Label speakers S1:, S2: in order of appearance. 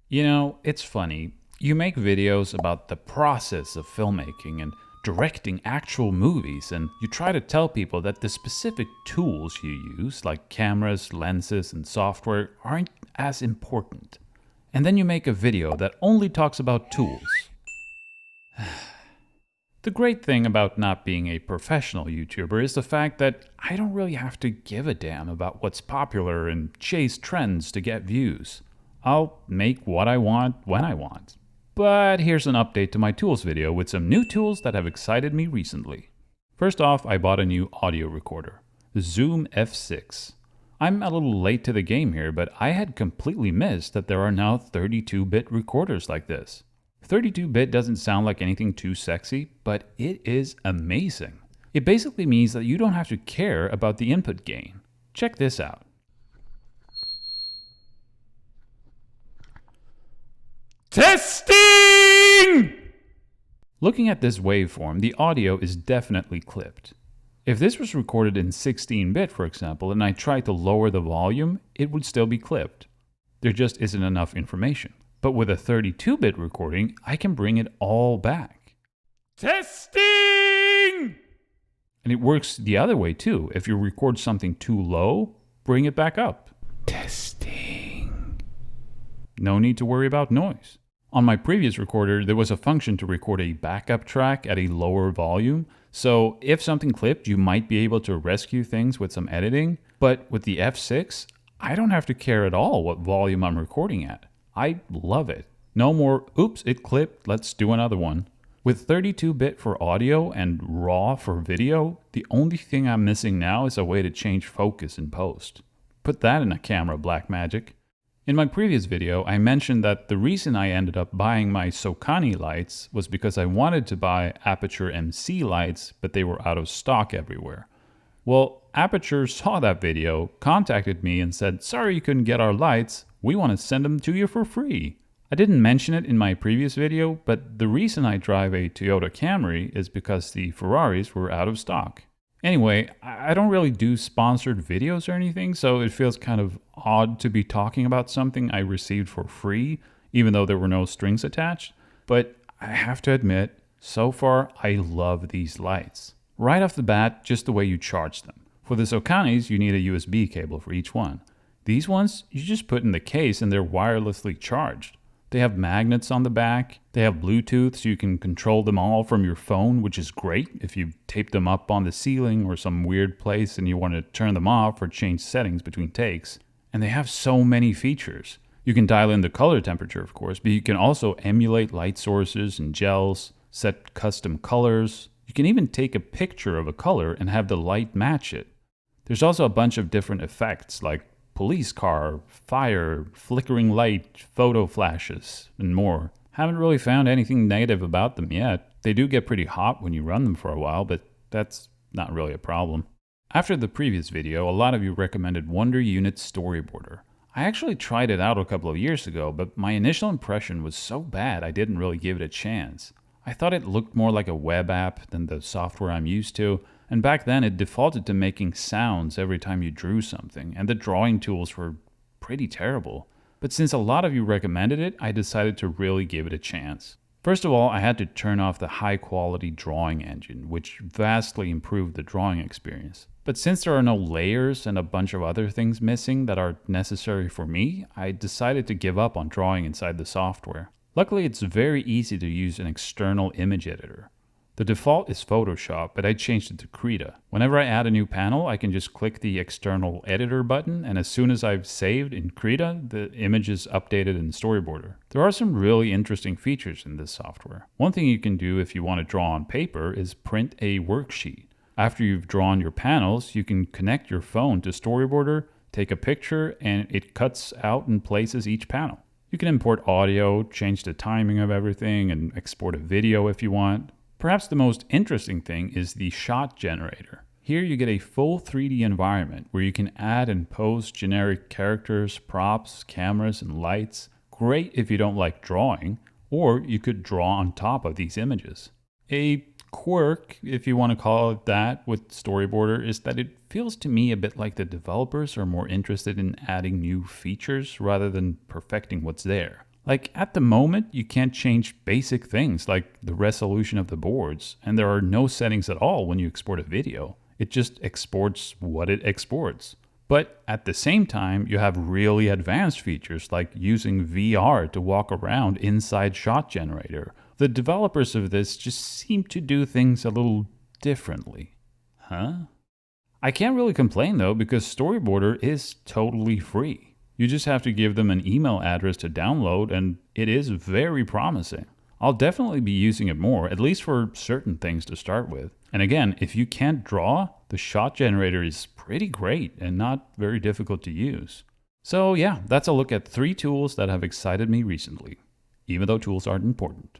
S1: You know, it's funny. You make videos about the process of filmmaking and directing actual movies, and you try to tell people that the specific tools you use, like cameras, lenses, and software, aren't as important. And then you make a video that only talks about tools. The great thing about not being a professional YouTuber is the fact that I don't really have to give a damn about what's popular and chase trends to get views. I'll make what I want when I want. But here's an update to my tools video with some new tools that have excited me recently. First off, I bought a new audio recorder, the Zoom F6. I'm a little late to the game here, but I had completely missed that there are now 32-bit recorders like this. 32-bit doesn't sound like anything too sexy, but it is amazing. It basically means that you don't have to care about the input gain. Check this out. Testing! Looking at this waveform, the audio is definitely clipped. If this was recorded in 16-bit, for example, and I tried to lower the volume, it would still be clipped. There just isn't enough information. But with a 32-bit recording, I can bring it all back. Testing! And it works the other way too. If you record something too low, bring it back up. Testing. No need to worry about noise. On my previous recorder, there was a function to record a backup track at a lower volume. So if something clipped, you might be able to rescue things with some editing. But with the F6, I don't have to care at all what volume I'm recording at. I love it. No more, oops, it clipped, let's do another one. With 32-bit for audio and RAW for video, the only thing I'm missing now is a way to change focus in post. Put that in a camera, Blackmagic. In my previous video, I mentioned that the reason I ended up buying my Sokani lights was because I wanted to buy Aperture MC lights, but they were out of stock everywhere. Well, Aperture saw that video, contacted me and said, sorry you couldn't get our lights, we want to send them to you for free. I didn't mention it in my previous video, but the reason I drive a Toyota Camry is because the Ferraris were out of stock. Anyway, I don't really do sponsored videos or anything, so it feels kind of odd to be talking about something I received for free, even though there were no strings attached. But I have to admit, so far I love these lights. Right off the bat, just the way you charge them. For the Sokanis, you need a USB cable for each one. These ones, you just put in the case and they're wirelessly charged. They have magnets on the back. They have Bluetooth so you can control them all from your phone, which is great if you tape them up on the ceiling or some weird place and you want to turn them off or change settings between takes. And they have so many features. You can dial in the color temperature, of course, but you can also emulate light sources and gels, set custom colors. You can even take a picture of a color and have the light match it. There's also a bunch of different effects like police car, fire, flickering light, photo flashes, and more. Haven't really found anything negative about them yet. They do get pretty hot when you run them for a while, but that's not really a problem. After the previous video, a lot of you recommended Wonder Unit's Storyboarder. I actually tried it out a couple of years ago, but my initial impression was so bad I didn't really give it a chance. I thought it looked more like a web app than the software I'm used to, and back then it defaulted to making sounds every time you drew something, and the drawing tools were pretty terrible. But since a lot of you recommended it, I decided to really give it a chance. First of all, I had to turn off the high-quality drawing engine, which vastly improved the drawing experience. But since there are no layers and a bunch of other things missing that are necessary for me, I decided to give up on drawing inside the software. Luckily, it's very easy to use an external image editor. The default is Photoshop, but I changed it to Krita. Whenever I add a new panel, I can just click the external editor button, and as soon as I've saved in Krita, the image is updated in Storyboarder. There are some really interesting features in this software. One thing you can do if you want to draw on paper is print a worksheet. After you've drawn your panels, you can connect your phone to Storyboarder, take a picture, and it cuts out and places each panel. You can import audio, change the timing of everything, and export a video if you want. Perhaps the most interesting thing is the shot generator. Here you get a full 3D environment where you can add and post generic characters, props, cameras, and lights. Great if you don't like drawing, or you could draw on top of these images. A quirk, if you want to call it that, with Storyboarder is that it feels to me a bit like the developers are more interested in adding new features rather than perfecting what's there. Like at the moment, you can't change basic things like the resolution of the boards, and there are no settings at all when you export a video. It just exports what it exports. But at the same time, you have really advanced features like using VR to walk around inside Shot Generator. The developers of this just seem to do things a little differently. Huh? I can't really complain though, because Storyboarder is totally free. You just have to give them an email address to download, and it is very promising. I'll definitely be using it more, at least for certain things to start with. And again, if you can't draw, the Shot Generator is pretty great and not very difficult to use. So yeah, that's a look at 3 tools that have excited me recently, even though tools aren't important.